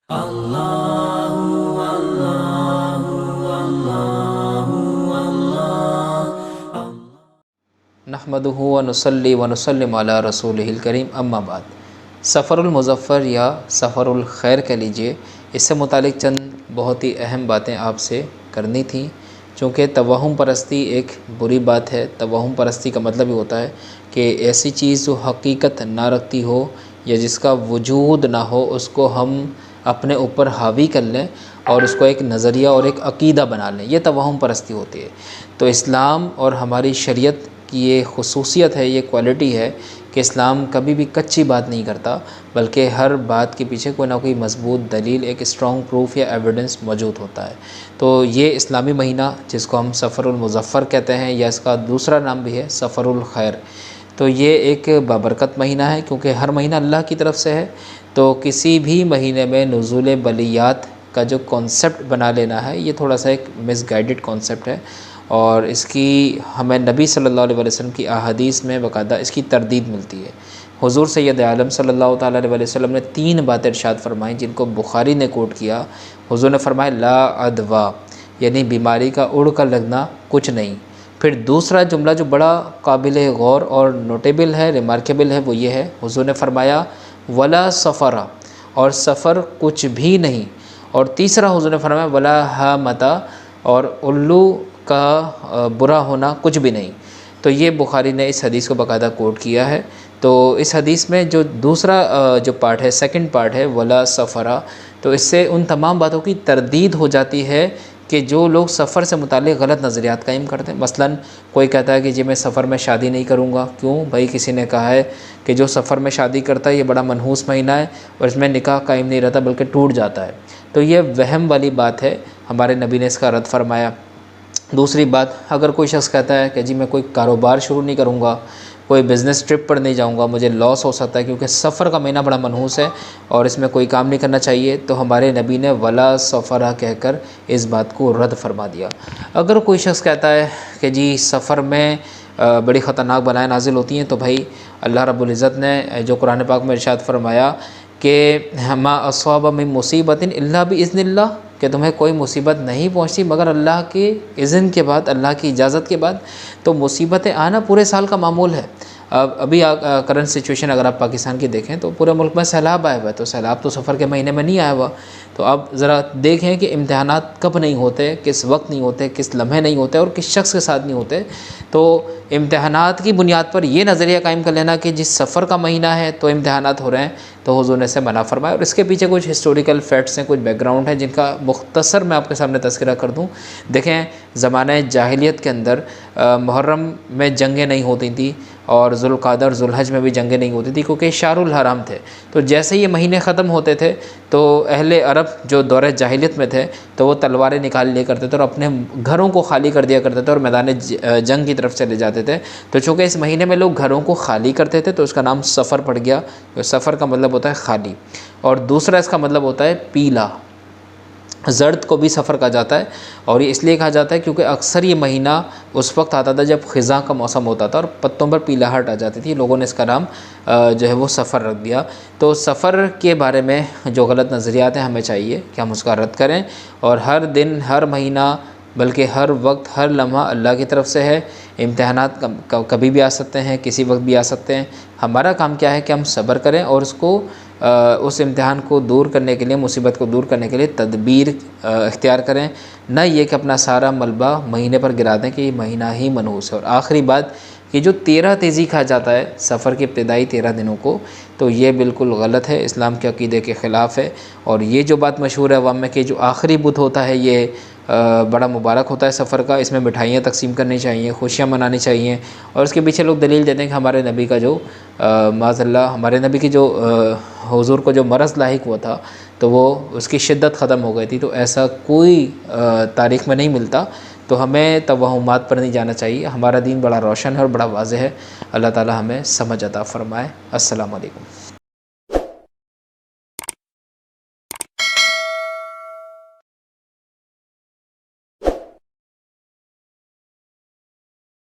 اللہ اللہ اللہ اللہ نحمدہ و نصلی و نسلم علی رسولہ الکریم، اما بعد۔ سفر المظفر یا سفر الخیر کہہ لیجئے، اس سے متعلق چند بہت ہی اہم باتیں آپ سے کرنی تھیں، چونکہ توہم پرستی ایک بری بات ہے۔ توہم پرستی کا مطلب یہ ہوتا ہے کہ ایسی چیز جو حقیقت نہ رکھتی ہو یا جس کا وجود نہ ہو، اس کو ہم اپنے اوپر حاوی کر لیں اور اس کو ایک نظریہ اور ایک عقیدہ بنا لیں، یہ توہم پرستی ہوتی ہے۔ تو اسلام اور ہماری شریعت کی یہ خصوصیت ہے، یہ کوالٹی ہے کہ اسلام کبھی بھی کچی بات نہیں کرتا، بلکہ ہر بات کے پیچھے کوئی نہ کوئی مضبوط دلیل، ایک اسٹرانگ پروف یا ایویڈنس موجود ہوتا ہے۔ تو یہ اسلامی مہینہ جس کو ہم سفر المظفر کہتے ہیں، یا اس کا دوسرا نام بھی ہے سفر الخیر، تو یہ ایک بابرکت مہینہ ہے، کیونکہ ہر مہینہ اللہ کی طرف سے ہے۔ تو کسی بھی مہینے میں نزول بلیات کا جو کانسیپٹ بنا لینا ہے، یہ تھوڑا سا ایک مس گائیڈڈ کانسیپٹ ہے، اور اس کی ہمیں نبی صلی اللہ علیہ وسلم کی احادیث میں باقاعدہ اس کی تردید ملتی ہے۔ حضور سید عالم صلی اللہ تعالیٰ علیہ وسلم نے 3 باتیں ارشاد فرمائیں، جن کو بخاری نے کوٹ کیا۔ حضور نے فرمایا لا ادوا، یعنی بیماری کا اڑ کر لگنا کچھ نہیں۔ پھر دوسرا جملہ جو بڑا قابل غور اور نوٹیبل ہے، ریمارکیبل ہے، وہ یہ ہے، حضور نے فرمایا ولا سفر، اور سفر کچھ بھی نہیں۔ اور تیسرا حضور نے فرمایا ولا حامتا، اور الو کا برا ہونا کچھ بھی نہیں۔ تو یہ بخاری نے اس حدیث کو باقاعدہ کوٹ کیا ہے۔ تو اس حدیث میں جو دوسرا جو پارٹ ہے، سیکنڈ پارٹ ہے ولا سفرا، تو اس سے ان تمام باتوں کی تردید ہو جاتی ہے کہ جو لوگ سفر سے متعلق غلط نظریات قائم کرتے ہیں۔ مثلا کوئی کہتا ہے کہ جی میں سفر میں شادی نہیں کروں گا، کیوں بھائی؟ کسی نے کہا ہے کہ جو سفر میں شادی کرتا ہے یہ بڑا منحوس مہینہ ہے اور اس میں نکاح قائم نہیں رہتا بلکہ ٹوٹ جاتا ہے۔ تو یہ وہم والی بات ہے، ہمارے نبی نے اس کا رد فرمایا۔ دوسری بات، اگر کوئی شخص کہتا ہے کہ جی میں کوئی کاروبار شروع نہیں کروں گا، کوئی بزنس ٹرپ پر نہیں جاؤں گا، مجھے لاس ہو سکتا ہے کیونکہ سفر کا مہینہ بڑا منحوس ہے اور اس میں کوئی کام نہیں کرنا چاہیے، تو ہمارے نبی نے ولا سفرہ کہہ کر اس بات کو رد فرما دیا۔ اگر کوئی شخص کہتا ہے کہ جی سفر میں بڑی خطرناک بلائیں نازل ہوتی ہیں، تو بھائی اللہ رب العزت نے جو قرآن پاک میں ارشاد فرمایا کہ ما اصاب من مصیبت الا باذن اللہ، کہ تمہیں کوئی مصیبت نہیں پہنچتی مگر اللہ کے اذن کے بعد، اللہ کی اجازت کے بعد۔ تو مصیبتیں آنا پورے سال کا معمول ہے۔ ابھی کرنٹ سچویشن اگر آپ پاکستان کی دیکھیں تو پورے ملک میں سیلاب آیا ہوا ہے، تو سیلاب تو سفر کے مہینے میں نہیں آیا ہوا۔ تو اب ذرا دیکھیں کہ امتحانات کب نہیں ہوتے، کس وقت نہیں ہوتے، کس لمحے نہیں ہوتے اور کس شخص کے ساتھ نہیں ہوتے۔ تو امتحانات کی بنیاد پر یہ نظریہ قائم کر لینا کہ جس سفر کا مہینہ ہے تو امتحانات ہو رہے ہیں، تو حضور نے سے منع فرمایا۔ اور اس کے پیچھے کچھ ہسٹوریکل فیکٹس ہیں، کچھ بیک گراؤنڈ ہیں، جن کا مختصر میں آپ کے سامنے تذکرہ کر دوں۔ دیکھیں زمانہ جاہلیت کے اندر محرم میں جنگیں نہیں ہوتی تھیں، اور ذوالقعدہ اور ذوالحج میں بھی جنگیں نہیں ہوتی تھیں، کیونکہ شہر الحرام تھے۔ تو جیسے یہ مہینے ختم ہوتے تھے تو اہل عرب جو دور جاہلیت میں تھے تو وہ تلواریں نکال لیا کرتے تھے اور اپنے گھروں کو خالی کر دیا کرتے تھے اور میدان جنگ کی طرف چلے جاتے تھے۔ تو چونکہ اس مہینے میں لوگ گھروں کو خالی کرتے تھے تو اس کا نام سفر پڑ گیا۔ سفر کا مطلب ہوتا ہے خالی، اور دوسرا اس کا مطلب ہوتا ہے پیلا۔ زرد کو بھی سفر کہا جاتا ہے، اور یہ اس لیے کہا جاتا ہے کیونکہ اکثر یہ مہینہ اس وقت آتا تھا جب خزاں کا موسم ہوتا تھا اور پتوں پر پیلاہٹ آ جاتی تھی، لوگوں نے اس کا نام جو ہے وہ سفر رکھ دیا۔ تو سفر کے بارے میں جو غلط نظریات ہیں ہمیں چاہیے کہ ہم اس کا رد کریں، اور ہر دن، ہر مہینہ، بلکہ ہر وقت، ہر لمحہ اللہ کی طرف سے ہے۔ امتحانات کبھی بھی آ سکتے ہیں، کسی وقت بھی آ سکتے ہیں۔ ہمارا کام کیا ہے کہ ہم صبر کریں اور اس امتحان کو دور کرنے کے لیے، مصیبت کو دور کرنے کے لیے تدبیر اختیار کریں، نہ یہ کہ اپنا سارا ملبہ مہینے پر گرا دیں کہ یہ مہینہ ہی منحوس ہے۔ اور آخری بات کہ جو 13 تیزی کہا جاتا ہے سفر کے ابتدائی 13 دنوں کو، تو یہ بالکل غلط ہے، اسلام کے عقیدے کے خلاف ہے۔ اور یہ جو بات مشہور ہے عوام میں کہ جو آخری بدھ ہوتا ہے یہ بڑا مبارک ہوتا ہے سفر کا، اس میں مٹھائیاں تقسیم کرنی چاہیے، خوشیاں منانی چاہیے، اور اس کے پیچھے لوگ دلیل دیتے ہیں کہ ہمارے نبی کا جو معاذ اللہ، ہمارے نبی کی جو حضور کو جو مرض لاحق ہوا تھا تو وہ اس کی شدت ختم ہو گئی تھی۔ تو ایسا کوئی تاریخ میں نہیں ملتا، تو ہمیں توہمات پر نہیں جانا چاہیے۔ ہمارا دین بڑا روشن ہے اور بڑا واضح ہے۔ اللہ تعالی ہمیں سمجھ عطا فرمائے۔ السلام علیکم۔